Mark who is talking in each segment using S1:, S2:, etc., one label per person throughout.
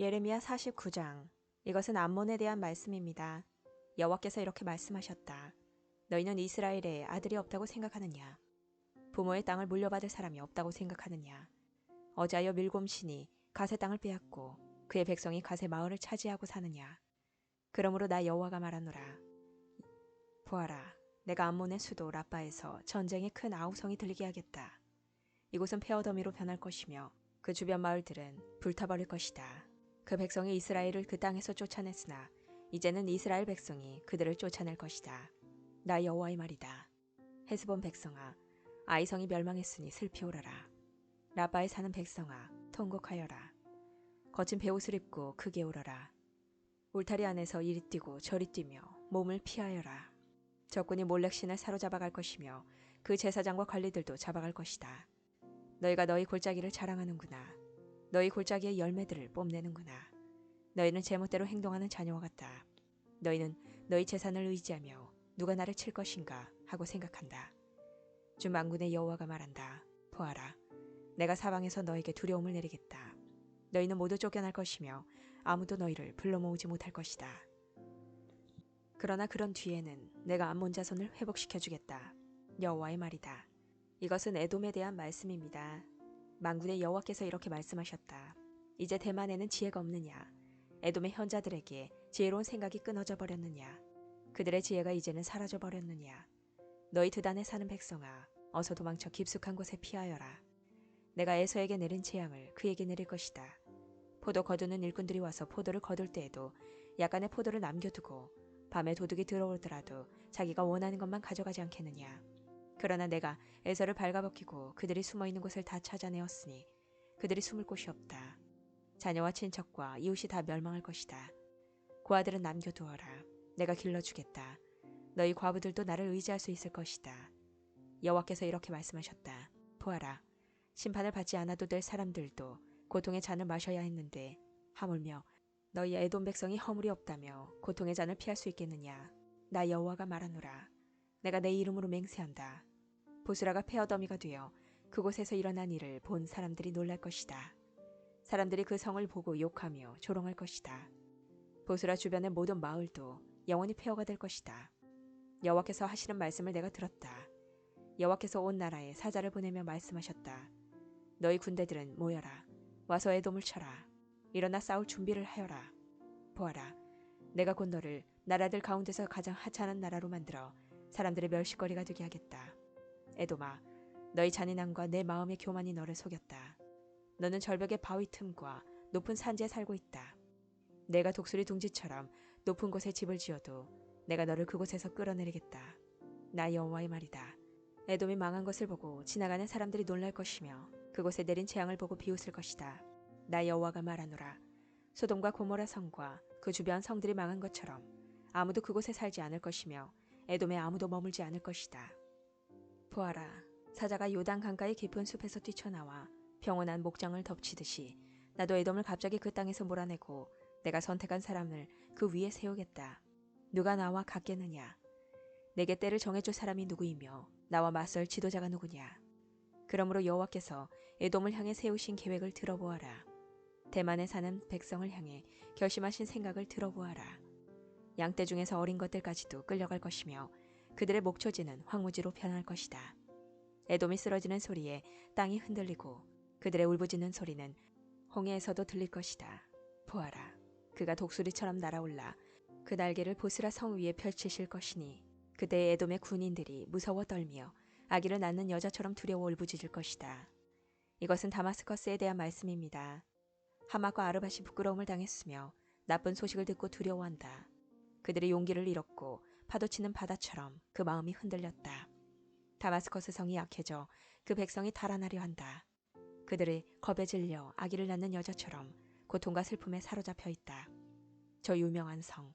S1: 예레미야 49장. 이것은 암몬에 대한 말씀입니다. 여호와께서 이렇게 말씀하셨다. 너희는 이스라엘에 아들이 없다고 생각하느냐? 부모의 땅을 물려받을 사람이 없다고 생각하느냐? 어자여 밀곰신이 갓의 땅을 빼앗고 그의 백성이 갓의 마을을 차지하고 사느냐? 그러므로 나 여호와가 말하노라. 보아라, 내가 암몬의 수도 라빠에서 전쟁의 큰 아우성이 들리게 하겠다. 이곳은 폐허더미로 변할 것이며 그 주변 마을들은 불타버릴 것이다. 그 백성이 이스라엘을 그 땅에서 쫓아냈으나 이제는 이스라엘 백성이 그들을 쫓아낼 것이다. 나 여호와의 말이다. 헤스본 백성아, 아이성이 멸망했으니 슬피 울어라. 라바에 사는 백성아, 통곡하여라. 거친 베옷을 입고 크게 울어라. 울타리 안에서 이리 뛰고 저리 뛰며 몸을 피하여라. 적군이 몰렉신을 사로잡아갈 것이며 그 제사장과 관리들도 잡아갈 것이다. 너희가 너희 골짜기를 자랑하는구나. 너희 골짜기의 열매들을 뽐내는구나. 너희는 제멋대로 행동하는 자녀와 같다. 너희는 너희 재산을 의지하며 누가 나를 칠 것인가 하고 생각한다. 주 만군의 여호와가 말한다. 보아라, 내가 사방에서 너에게 두려움을 내리겠다. 너희는 모두 쫓겨날 것이며 아무도 너희를 불러 모으지 못할 것이다. 그러나 그런 뒤에는 내가 암몬 자손을 회복시켜주겠다. 여호와의 말이다. 이것은 에돔에 대한 말씀입니다. 만군의 여호와께서 이렇게 말씀하셨다. 이제 대만에는 지혜가 없느냐? 에돔의 현자들에게 지혜로운 생각이 끊어져 버렸느냐? 그들의 지혜가 이제는 사라져 버렸느냐? 너희 드단에 사는 백성아, 어서 도망쳐 깊숙한 곳에 피하여라. 내가 에서에게 내린 재앙을 그에게 내릴 것이다. 포도 거두는 일꾼들이 와서 포도를 거둘 때에도 약간의 포도를 남겨두고 밤에 도둑이 들어오더라도 자기가 원하는 것만 가져가지 않겠느냐? 그러나 내가 에서를 발가벗기고 그들이 숨어있는 곳을 다 찾아내었으니 그들이 숨을 곳이 없다. 자녀와 친척과 이웃이 다 멸망할 것이다. 고아들은 남겨두어라. 내가 길러주겠다. 너희 과부들도 나를 의지할 수 있을 것이다. 여호와께서 이렇게 말씀하셨다. 보아라, 심판을 받지 않아도 될 사람들도 고통의 잔을 마셔야 했는데 하물며 너희 에돔 백성이 허물이 없다며 고통의 잔을 피할 수 있겠느냐? 나 여호와가 말하노라. 내가 내 이름으로 맹세한다. 보스라가 폐허더미가 되어 그곳에서 일어난 일을 본 사람들이 놀랄 것이다. 사람들이 그 성을 보고 욕하며 조롱할 것이다. 보스라 주변의 모든 마을도 영원히 폐허가 될 것이다. 여호와께서 하시는 말씀을 내가 들었다. 여호와께서 온 나라에 사자를 보내며 말씀하셨다. 너희 군대들은 모여라. 와서 에돔을 쳐라. 일어나 싸울 준비를 하여라. 보아라, 내가 곧 너를 나라들 가운데서 가장 하찮은 나라로 만들어 사람들의 멸시거리가 되게 하겠다. 에돔아, 너희 잔인함과 내 마음의 교만이 너를 속였다. 너는 절벽의 바위 틈과 높은 산지에 살고 있다. 내가 독수리 둥지처럼 높은 곳에 집을 지어도 내가 너를 그곳에서 끌어내리겠다. 나 여호와의 말이다. 에돔이 망한 것을 보고 지나가는 사람들이 놀랄 것이며 그곳에 내린 재앙을 보고 비웃을 것이다. 나 여호와가 말하노라. 소돔과 고모라 성과 그 주변 성들이 망한 것처럼 아무도 그곳에 살지 않을 것이며 에돔에 아무도 머물지 않을 것이다. 보아라, 사자가 요단 강가의 깊은 숲에서 뛰쳐나와 평온한 목장을 덮치듯이 나도 에돔을 갑자기 그 땅에서 몰아내고 내가 선택한 사람을 그 위에 세우겠다. 누가 나와 같겠느냐? 내게 때를 정해줄 사람이 누구이며 나와 맞설 지도자가 누구냐? 그러므로 여호와께서 에돔을 향해 세우신 계획을 들어보아라. 대만에 사는 백성을 향해 결심하신 생각을 들어보아라. 양떼 중에서 어린 것들까지도 끌려갈 것이며 그들의 목초지는 황무지로 변할 것이다. 에돔이 쓰러지는 소리에 땅이 흔들리고 그들의 울부짖는 소리는 홍해에서도 들릴 것이다. 보아라, 그가 독수리처럼 날아올라 그 날개를 보스라 성 위에 펼치실 것이니 그때 에돔의 군인들이 무서워 떨며 아기를 낳는 여자처럼 두려워 울부짖을 것이다. 이것은 다마스커스에 대한 말씀입니다. 하맛과 아르밧이 부끄러움을 당했으며 나쁜 소식을 듣고 두려워한다. 그들의 용기를 잃었고 파도치는 바다처럼 그 마음이 흔들렸다. 다마스커스 성이 약해져 그 백성이 달아나려 한다. 그들의 겁에 질려 아기를 낳는 여자처럼 고통과 슬픔에 사로잡혀 있다. 저 유명한 성,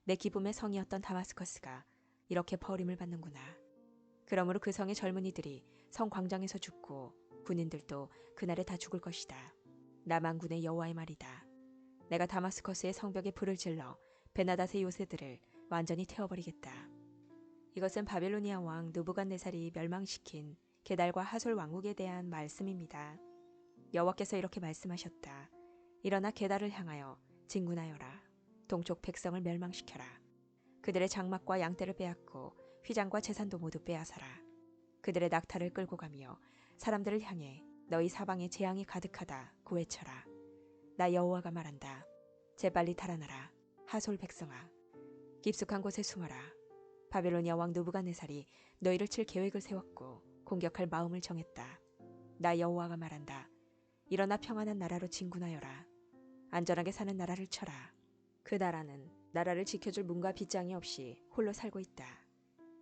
S1: 내 기쁨의 성이었던 다마스커스가 이렇게 버림을 받는구나. 그러므로 그 성의 젊은이들이 성 광장에서 죽고 군인들도 그날에 다 죽을 것이다. 남한군의 여호와의 말이다. 내가 다마스커스의 성벽에 불을 질러 베나닷의 요새들을 완전히 태워버리겠다. 이것은 바빌로니아 왕 느부갓네살이 멸망시킨 게달과 하솔 왕국에 대한 말씀입니다. 여호와께서 이렇게 말씀하셨다. 일어나 게달을 향하여 진군하여라. 동쪽 백성을 멸망시켜라. 그들의 장막과 양떼를 빼앗고 휘장과 재산도 모두 빼앗아라. 그들의 낙타를 끌고 가며 사람들을 향해 너희 사방에 재앙이 가득하다 고외쳐라. 나 여호와가 말한다. 재빨리 달아나라. 하솔 백성아. 깊숙한 곳에 숨어라. 바빌로니아 왕 느부갓네살이 너희를 칠 계획을 세웠고 공격할 마음을 정했다. 나 여호와가 말한다. 일어나 평안한 나라로 진군하여라. 안전하게 사는 나라를 쳐라. 그 나라는 나라를 지켜줄 문과 빗장이 없이 홀로 살고 있다.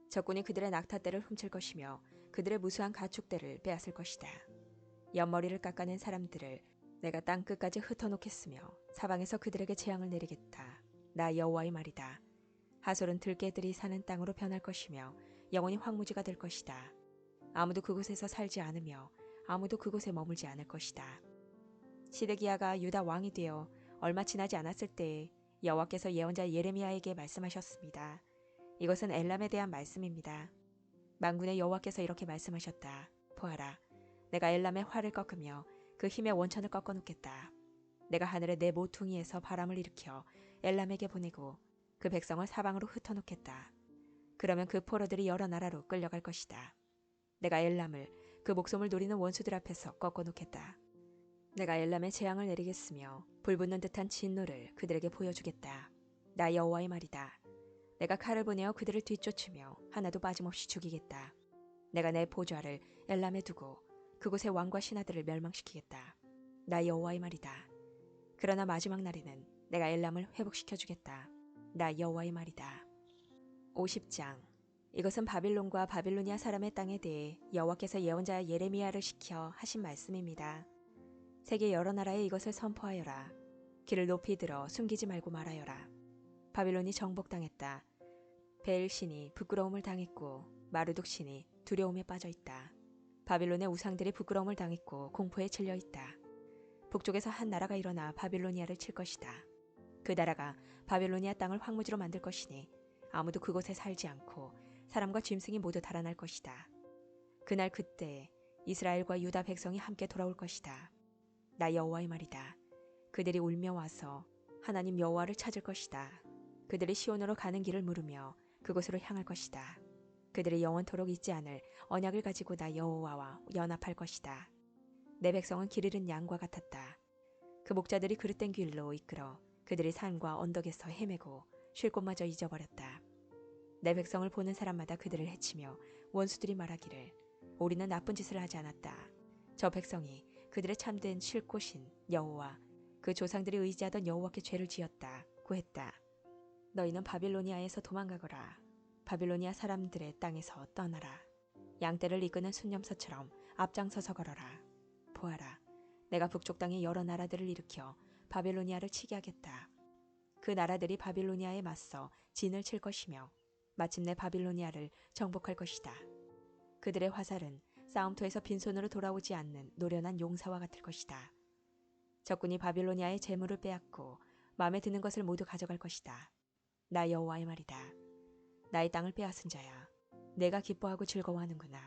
S1: 적군이 그들의 낙타떼를 훔칠 것이며 그들의 무수한 가축대를 빼앗을 것이다. 옆머리를 깎아낸 사람들을 내가 땅 끝까지 흩어놓겠으며 사방에서 그들에게 재앙을 내리겠다. 나 여호와의 말이다. 하솔은 들개들이 사는 땅으로 변할 것이며 영원히 황무지가 될 것이다. 아무도 그곳에서 살지 않으며 아무도 그곳에 머물지 않을 것이다. 시드기야가 유다 왕이 되어 얼마 지나지 않았을 때에 여호와께서 예언자 예레미야에게 말씀하셨습니다. 이것은 엘람에 대한 말씀입니다. 만군의 여호와께서 이렇게 말씀하셨다. 보아라, 내가 엘람의 활을 꺾으며 그 힘의 원천을 꺾어놓겠다. 내가 하늘의 내 모퉁이에서 바람을 일으켜 엘람에게 보내고 그 백성을 사방으로 흩어놓겠다. 그러면 그 포로들이 여러 나라로 끌려갈 것이다. 내가 엘람을 그 목숨을 노리는 원수들 앞에서 꺾어놓겠다. 내가 엘람에 재앙을 내리겠으며 불붙는 듯한 진노를 그들에게 보여주겠다. 나 여호와의 말이다. 내가 칼을 보내어 그들을 뒤쫓으며 하나도 빠짐없이 죽이겠다. 내가 내 보좌를 엘람에 두고 그곳의 왕과 신하들을 멸망시키겠다. 나 여호와의 말이다. 그러나 마지막 날에는 내가 엘람을 회복시켜주겠다. 나 여호와의 말이다. 50장. 이것은 바빌론과 바빌로니아 사람의 땅에 대해 여호와께서 예언자 예레미야를 시켜 하신 말씀입니다. 세계 여러 나라에 이것을 선포하여라. 귀를 높이 들어 숨기지 말고 말하여라. 바빌론이 정복당했다. 벨 신이 부끄러움을 당했고 마르둑 신이 두려움에 빠져있다. 바빌론의 우상들이 부끄러움을 당했고 공포에 질려있다. 북쪽에서 한 나라가 일어나 바빌로니아를 칠 것이다. 그 나라가 바빌로니아 땅을 황무지로 만들 것이니 아무도 그곳에 살지 않고 사람과 짐승이 모두 달아날 것이다. 그날 그때 이스라엘과 유다 백성이 함께 돌아올 것이다. 나 여호와의 말이다. 그들이 울며 와서 하나님 여호와를 찾을 것이다. 그들이 시온으로 가는 길을 물으며 그곳으로 향할 것이다. 그들이 영원토록 잊지 않을 언약을 가지고 나 여호와와 연합할 것이다. 내 백성은 길 잃은 양과 같았다. 그 목자들이 그릇된 길로 이끌어 그들이 산과 언덕에서 헤매고 쉴 곳마저 잊어버렸다. 내 백성을 보는 사람마다 그들을 해치며 원수들이 말하기를 우리는 나쁜 짓을 하지 않았다. 저 백성이 그들의 참된 쉴 곳인 여호와 그 조상들이 의지하던 여호와께 죄를 지었다 고 했다. 너희는 바빌로니아에서 도망가거라. 바빌로니아 사람들의 땅에서 떠나라. 양떼를 이끄는 순념서처럼 앞장서서 걸어라. 보아라, 내가 북쪽 땅의 여러 나라들을 일으켜 바빌로니아를 치게 하겠다. 그 나라들이 바빌로니아에 맞서 진을 칠 것이며 마침내 바빌로니아를 정복할 것이다. 그들의 화살은 싸움터에서 빈손으로 돌아오지 않는 노련한 용사와 같을 것이다. 적군이 바빌로니아의 재물을 빼앗고 마음에 드는 것을 모두 가져갈 것이다. 나 여호와의 말이다. 나의 땅을 빼앗은 자야, 내가 기뻐하고 즐거워하는구나.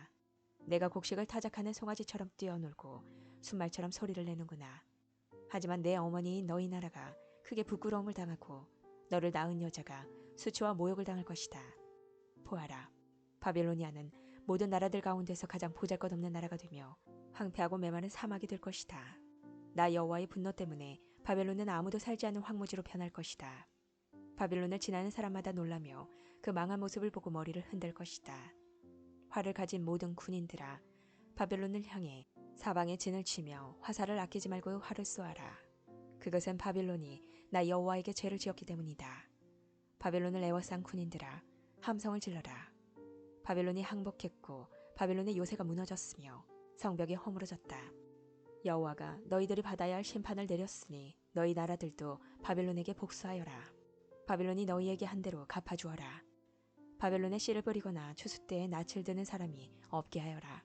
S1: 내가 곡식을 타작하는 송아지처럼 뛰어놀고 순말처럼 소리를 내는구나. 하지만 내 어머니인 너희 나라가 크게 부끄러움을 당하고 너를 낳은 여자가 수치와 모욕을 당할 것이다. 보아라, 바빌로니아는 모든 나라들 가운데서 가장 보잘것없는 나라가 되며 황폐하고 메마른 사막이 될 것이다. 나 여호와의 분노 때문에 바벨론은 아무도 살지 않는 황무지로 변할 것이다. 바빌론을 지나는 사람마다 놀라며 그 망한 모습을 보고 머리를 흔들 것이다. 활을 가진 모든 군인들아, 바빌론을 향해 사방에 진을 치며 화살을 아끼지 말고 활을 쏘아라. 그것은 바빌론이 나 여호와에게 죄를 지었기 때문이다. 바빌론을 애워싼 군인들아, 함성을 질러라. 바빌론이 항복했고 바빌론의 요새가 무너졌으며 성벽이 허물어졌다. 여호와가 너희들이 받아야 할 심판을 내렸으니 너희 나라들도 바빌론에게 복수하여라. 바빌론이 너희에게 한 대로 갚아주어라. 바빌론에 씨를 뿌리거나 추수 때에 낯을 드는 사람이 없게 하여라.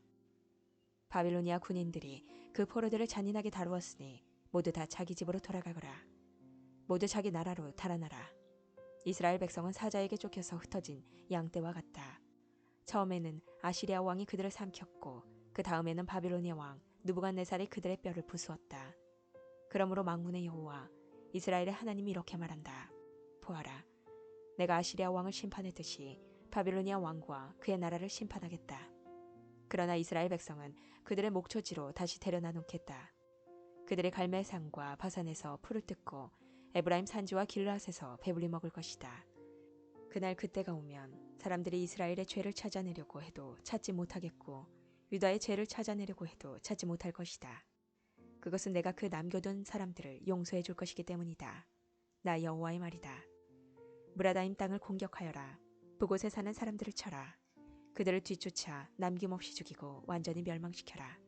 S1: 바빌로니아 군인들이 그 포로들을 잔인하게 다루었으니 모두 다 자기 집으로 돌아가거라. 모두 자기 나라로 달아나라. 이스라엘 백성은 사자에게 쫓겨서 흩어진 양떼와 같다. 처음에는 아시리아 왕이 그들을 삼켰고 그 다음에는 바빌로니아 왕 느부갓네살이 그들의 뼈를 부수었다. 그러므로 만군의 여호와 이스라엘의 하나님이 이렇게 말한다. 보아라, 내가 아시리아 왕을 심판했듯이 바빌로니아 왕과 그의 나라를 심판하겠다. 그러나 이스라엘 백성은 그들의 목초지로 다시 데려다 놓겠다. 그들의 갈멜산과 바산에서 풀을 뜯고 에브라임 산지와 길르앗에서 배불리 먹을 것이다. 그날 그때가 오면 사람들이 이스라엘의 죄를 찾아내려고 해도 찾지 못하겠고 유다의 죄를 찾아내려고 해도 찾지 못할 것이다. 그것은 내가 그 남겨둔 사람들을 용서해 줄 것이기 때문이다. 나 여호와의 말이다. 무라다임 땅을 공격하여라. 그곳에 사는 사람들을 쳐라. 그들을 뒤쫓아 남김없이 죽이고 완전히 멸망시켜라.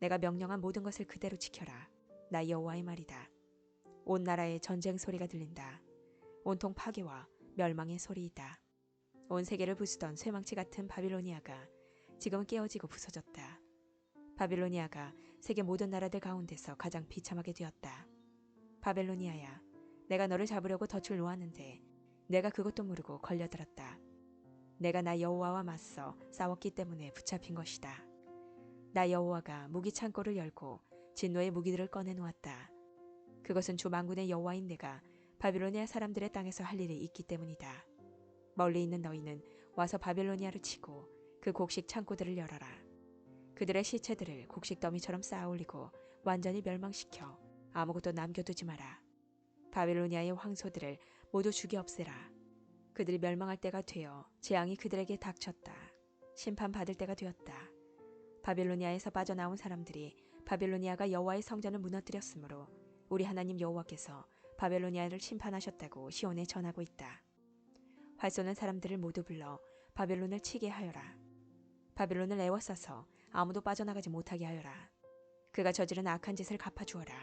S1: 내가 명령한 모든 것을 그대로 지켜라. 나 여호와의 말이다. 온 나라에 전쟁 소리가 들린다. 온통 파괴와 멸망의 소리이다. 온 세계를 부수던 쇠망치 같은 바빌로니아가 지금은 깨어지고 부서졌다. 바빌로니아가 세계 모든 나라들 가운데서 가장 비참하게 되었다. 바빌로니아야, 내가 너를 잡으려고 덫을 놓았는데 내가 그것도 모르고 걸려들었다. 내가 나 여호와와 맞서 싸웠기 때문에 붙잡힌 것이다. 나 여호와가 무기 창고를 열고 진노의 무기들을 꺼내 놓았다. 그것은 주 만군의 여호와인 내가 바빌로니아 사람들의 땅에서 할 일이 있기 때문이다. 멀리 있는 너희는 와서 바빌로니아를 치고 그 곡식 창고들을 열어라. 그들의 시체들을 곡식 더미처럼 쌓아 올리고 완전히 멸망시켜 아무것도 남겨두지 마라. 바빌로니아의 황소들을 모두 죽여 없애라. 그들이 멸망할 때가 되어 재앙이 그들에게 닥쳤다. 심판받을 때가 되었다. 바빌로니아에서 빠져나온 사람들이 바빌로니아가 여호와의 성전을 무너뜨렸으므로 우리 하나님 여호와께서 바빌로니아를 심판하셨다고 시온에 전하고 있다. 활 쏘는 사람들을 모두 불러 바빌론을 치게 하여라. 바빌론을 애워싸서 아무도 빠져나가지 못하게 하여라. 그가 저지른 악한 짓을 갚아주어라.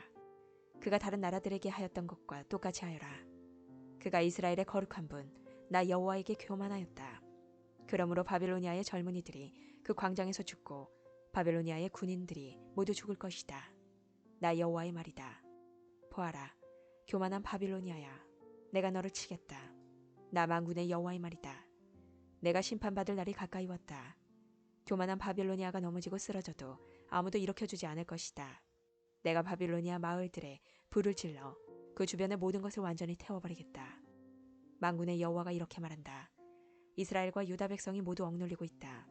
S1: 그가 다른 나라들에게 하였던 것과 똑같이 하여라. 그가 이스라엘의 거룩한 분, 나 여호와에게 교만하였다. 그러므로 바빌로니아의 젊은이들이 그 광장에서 죽고 바빌로니아의 군인들이 모두 죽을 것이다. 나 여호와의 말이다. 보아라, 교만한 바빌로니아야, 내가 너를 치겠다. 나 만군의 여호와의 말이다. 내가 심판받을 날이 가까이 왔다. 교만한 바빌로니아가 넘어지고 쓰러져도 아무도 일으켜주지 않을 것이다. 내가 바빌로니아 마을들에 불을 질러 그 주변의 모든 것을 완전히 태워버리겠다. 만군의 여호와가 이렇게 말한다. 이스라엘과 유다 백성이 모두 억눌리고 있다.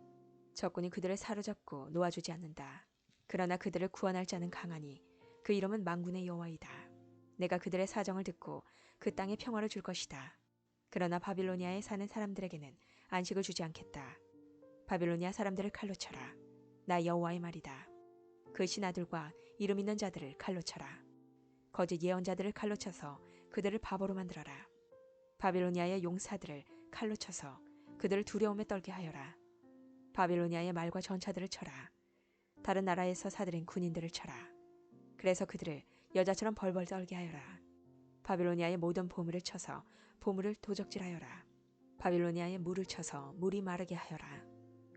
S1: 적군이 그들을 사로잡고 놓아주지 않는다. 그러나 그들을 구원할 자는 강하니 그 이름은 만군의 여호와이다. 내가 그들의 사정을 듣고 그 땅에 평화를 줄 것이다. 그러나 바빌로니아에 사는 사람들에게는 안식을 주지 않겠다. 바빌로니아 사람들을 칼로 쳐라. 나 여호와의 말이다. 그 신하들과 이름 있는 자들을 칼로 쳐라. 거짓 예언자들을 칼로 쳐서 그들을 바보로 만들어라. 바빌로니아의 용사들을 칼로 쳐서 그들을 두려움에 떨게 하여라. 바빌로니아의 말과 전차들을 쳐라. 다른 나라에서 사들인 군인들을 쳐라. 그래서 그들을 여자처럼 벌벌 떨게 하여라. 바빌로니아의 모든 보물을 쳐서 보물을 도적질하여라. 바빌로니아의 물을 쳐서 물이 마르게 하여라.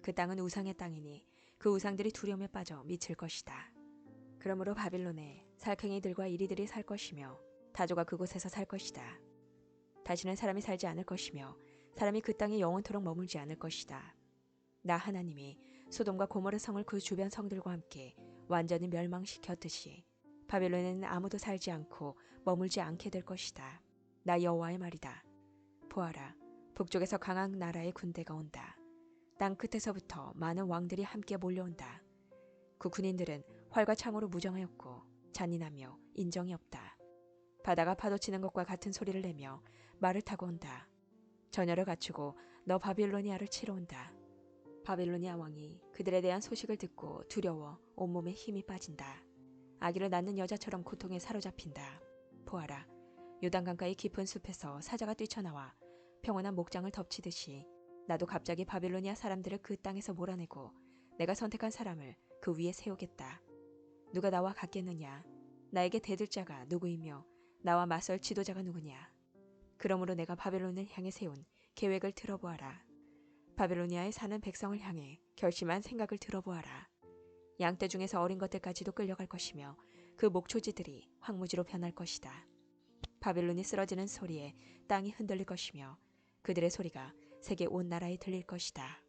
S1: 그 땅은 우상의 땅이니 그 우상들이 두려움에 빠져 미칠 것이다. 그러므로 바빌론에 살쾡이들과 이리들이 살 것이며 다조가 그곳에서 살 것이다. 다시는 사람이 살지 않을 것이며 사람이 그 땅에 영원토록 머물지 않을 것이다. 나 하나님이 소돔과 고모르 성을 그 주변 성들과 함께 완전히 멸망시켰듯이 바빌론에는 아무도 살지 않고 머물지 않게 될 것이다. 나 여호와의 말이다. 보아라, 북쪽에서 강한 나라의 군대가 온다. 땅 끝에서부터 많은 왕들이 함께 몰려온다. 그 군인들은 활과 창으로 무장하였고 잔인하며 인정이 없다. 바다가 파도치는 것과 같은 소리를 내며 말을 타고 온다. 전열을 갖추고 너 바빌로니아를 치러 온다. 바빌로니아 왕이 그들에 대한 소식을 듣고 두려워 온몸에 힘이 빠진다. 아기를 낳는 여자처럼 고통에 사로잡힌다. 보아라, 요단강가의 깊은 숲에서 사자가 뛰쳐나와 평온한 목장을 덮치듯이 나도 갑자기 바빌로니아 사람들을 그 땅에서 몰아내고 내가 선택한 사람을 그 위에 세우겠다. 누가 나와 같겠느냐? 나에게 대들 자가 누구이며 나와 맞설 지도자가 누구냐? 그러므로 내가 바벨론을 향해 세운 계획을 들어보아라. 바빌로니아에 사는 백성을 향해 결심한 생각을 들어보아라. 양떼 중에서 어린 것들까지도 끌려갈 것이며 그 목초지들이 황무지로 변할 것이다. 바빌론이 쓰러지는 소리에 땅이 흔들릴 것이며 그들의 소리가 세계 온 나라에 들릴 것이다.